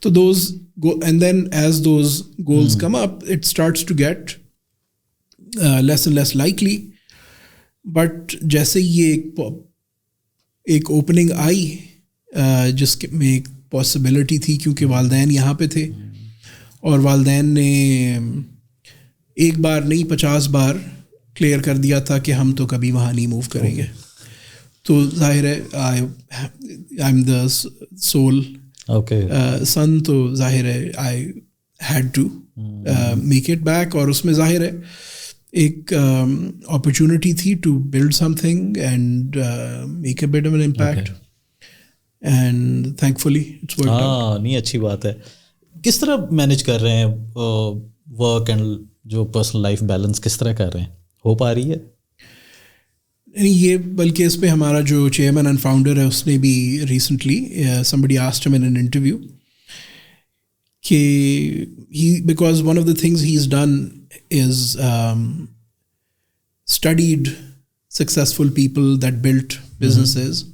تو those go and then as those goals come up it starts to get less and less likely. But جیسے یہ ایک اوپننگ آئی جس میں ایک پاسبلٹی تھی, کیونکہ والدین یہاں پہ تھے اور والدین نے ایک بار نہیں 50 بار کلیئر کر دیا تھا کہ ہم تو کبھی وہاں نہیں موو کریں گے, تو ظاہر ہے آئی ایم دا سول سن, تو ظاہر ہے I had to make it back. اور اس میں ظاہر ہے ایک اپرچونٹی تھی to build something and make a bit of an impact, and thankfully it's worked out.
نہیں اچھی بات ہے. کس طرح مینیج کر رہے ہیں ورک اینڈ جو پرسنل لائف بیلنس کس طرح کر رہے ہیں, ہو پا رہی ہے؟
یہ بلکہ اس پہ ہمارا جو چیئرمین اینڈ فاؤنڈر ہے اس نے بھی recently somebody asked him in an interview کہ because one of the things he's done is studied successful people that built businesses,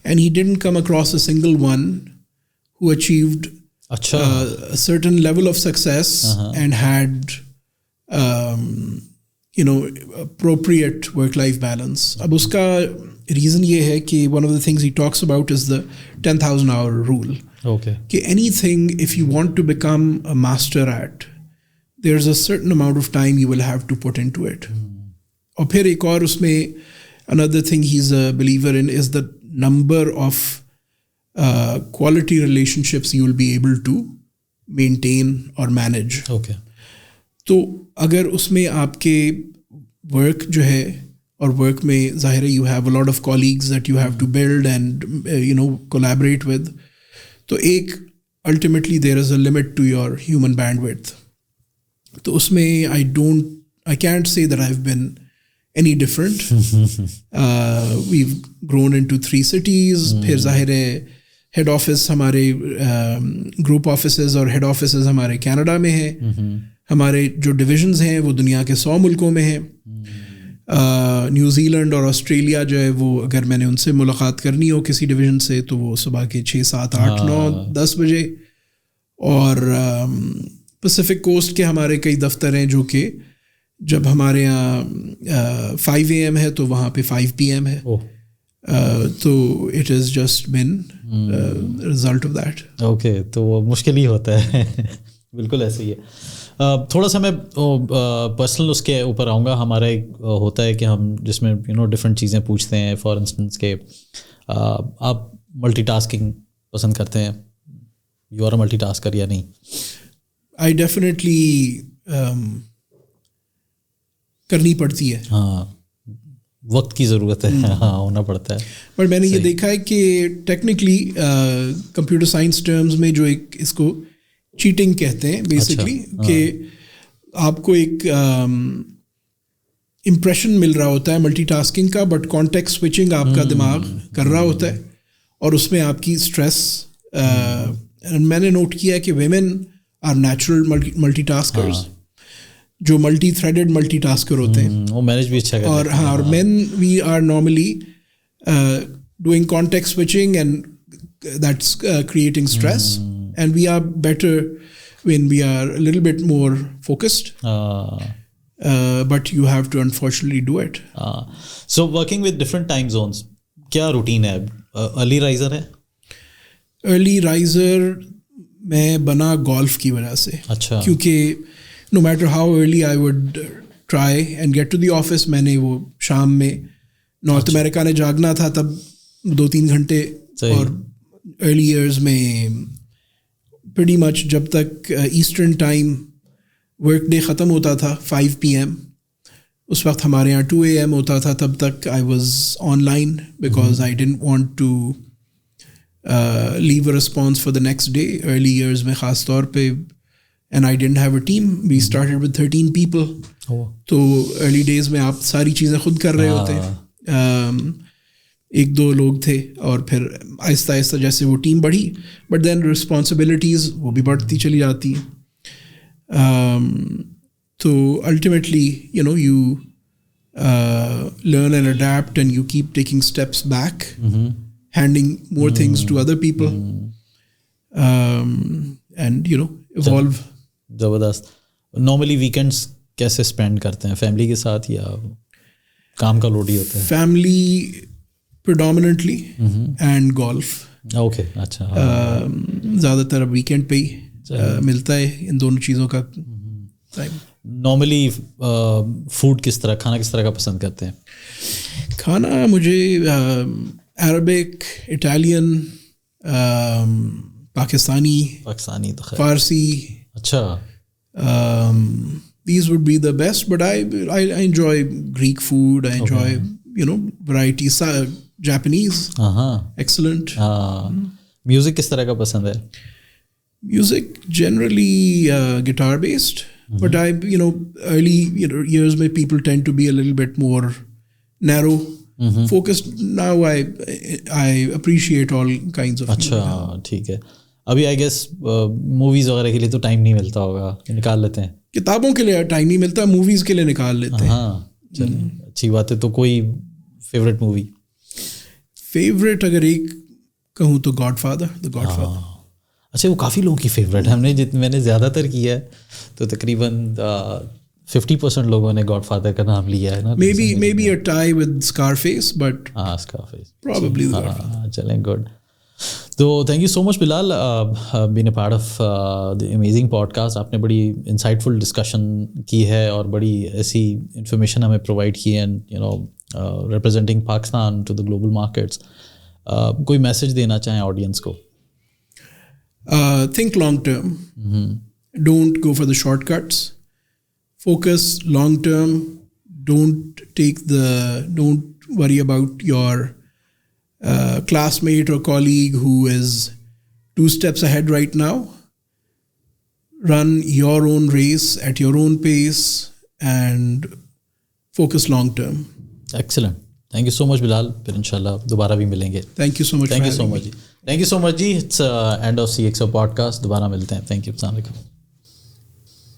and he didn't come across a single one who achieved a certain level of success and had appropriate work-life balance. اب اس کا reason یہ ہے کہ one of the things he talks about is the 10,000 hour rule.
Okay.
کہ anything if you want to become a master at, there's a certain amount of time you will have to put into it. اور پھر ایک اور اس میں another thing he's a believer in is the number of quality relationships you will be able to maintain or manage.
Okay.
تو اگر اس میں آپ کے ورک جو ہے, اور ورک میں ظاہر ہے you have a lot of colleagues that you have to build and collaborate with, تو ایک ultimately there is a limit to your human bandwidth. تو اس میں I can't say that I've been any different. We've grown into 3 cities. پھر ظاہر ہے head office ہمارے group offices اور ہیڈ آفیسز ہمارے کینیڈا میں ہیں. ہمارے جو ڈویژنز ہیں وہ دنیا کے 100 ملکوں میں ہیں. نیوزی لینڈ اور آسٹریلیا جو ہے وہ اگر میں نے ان سے ملاقات کرنی ہو کسی ڈویژن سے تو وہ صبح کے 6, 7, 8, 9, 10 بجے. اور پیسفک کوسٹ کے ہمارے کئی دفتر ہیں جو کہ جب ہمارے یہاں 5 AM ہے تو وہاں پہ 5 PM ہے. تو it is just been result of that.
Okay, تو وہ مشکل ہی ہوتا ہے. بالکل ایسے ہی ہے. تھوڑا سا میں پرسنل اس کے اوپر آؤں گا. ہمارا ایک ہوتا ہے کہ ہم جس میں ڈفرینٹ چیزیں پوچھتے ہیں. فار انسٹنس کہ آپ ملٹی ٹاسکنگ پسند کرتے ہیں, یو آر اے ملٹی ٹاسکر یا نہیں؟
آئی ڈیفینیٹلی کرنی پڑتی ہے.
ہاں, وقت کی ضرورت ہے. ہاں, ہونا پڑتا ہے.
بٹ میں نے یہ دیکھا ہے کہ ٹیکنیکلی کمپیوٹر سائنس ٹرمز میں جو ایک اس کو چیٹنگ کہتے ہیں بیسکلی, کہ آپ کو ایک امپریشن مل رہا ہوتا ہے ملٹی ٹاسکنگ کا, بٹ کانٹیکسٹ سوئچنگ آپ کا دماغ کر رہا ہوتا ہے اور اس میں آپ کی اسٹریس. میں نے نوٹ کیا ہے کہ ویمن آر نیچرل ملٹی ٹاسکرز, جو ملٹی تھریڈڈ ملٹی ٹاسکر ہوتے ہیں,
وہ مینیج بھی اچھا کرتے ہیں.
اور ہاں, اور مین we are normally doing context switching and that's creating stress. And we are better when we are a little bit more focused. But you have to unfortunately do it.
So working with different time zones, کیا routine ہے؟ Early Riser ہے؟
Early Riser میں بنا golf کی وجہ سے.
اچھا.
کیونکہ no matter how early I would try and get to the office, میں نے وہ شام میں نارتھ امریکہ نے جاگنا تھا تب 2-3 گھنٹے, اور ارلی ایئرز میں pretty much جب تک ایسٹرن ٹائم ورک ڈے ختم ہوتا تھا 5 PM, اس وقت ہمارے یہاں 2 AM ہوتا تھا, تب تک I was online because I didn't want to leave a response for the next day. Early years میں خاص طور پہ, and I didn't have a team. We started with 13 people. تو ارلی ڈیز میں آپ ساری چیزیں خود کر رہے ہوتے ہیں. ایک دو لوگ تھے اور پھر آہستہ آہستہ جیسے وہ ٹیم بڑھی, بٹ دین رسپانسبلٹیز وہ بھی بڑھتی چلی جاتی ہیں. تو ultimately you know you learn and adapt and you keep taking steps back, handing more things to other people, and you know evolve.
زبردست. نارملی ویکینڈس کیسے اسپینڈ کرتے ہیں, فیملی کے ساتھ یا کام کا لوڈ ہی ہوتا ہے؟
Family predominantly and golf.
Okay, اچھا.
زیادہ تر ویکینڈ پہ ہی ملتا ہے ان دونوں چیزوں کا ٹائم.
نارملی فوڈ کس طرح, کھانا کس طرح کا پسند کرتے ہیں؟
کھانا مجھے عربک, اٹالین, پاکستانی
تو خیر,
فارسی.
اچھا.
These would be the best, but I enjoy Greek food. I enjoy varieties. Japanese. Excellent.
Music کس طرح کا پسند ہے؟
Music generally guitar based, but early years mein people tend to be a little bit more narrow focused. Now I appreciate all kinds of.
اچھا, ٹھیک ہے. ابھی I guess movies وغیرہ کے لیے تو ٹائم نہیں ملتا ہوگا, نکال لیتے ہیں؟
کتابوں کے لیے ٹائم نہیں ملتا, موویز کے لیے نکال لیتے ہیں.
ہاں, چلیے اچھی بات ہے. تو کوئی فیوریٹ مووی؟
فیوریٹ اگر ایک کہوں تو گاڈ فادر.
اچھا, وہ کافی لوگوں کی فیوریٹ ہے. میں نے زیادہ تر کیا ہے تو تقریباً 50% لوگوں نے گاڈ فادر کا نام لیا ہے نا.
Maybe a tie with Scarface, but
Scarface
probably the Godfather.
چلیں, گڈ. تو thank you so much Bilal, been a part of the amazing podcast. آپ نے بڑی انسائٹ فل ڈسکشن کی ہے اور بڑی ایسی انفارمیشن ہمیں پرووائڈ کی ہے, representing Pakistan to the global markets. کوئی میسج دینا چاہیں آڈینس کو؟
Think long term. Don't go for the shortcuts. Focus long term. Don't worry about your classmate or colleague who is 2 steps ahead right now. Run your own race at your own pace and focus long term.
Excellent. Thank you so much Bilal. پھر انشاءاللہ دوبارہ بھی ملیں گے.
Thank you so much.
Thank you so much. It's end of CXO podcast. دوبارہ ملتے ہیں. Thank you. السلام علیکم.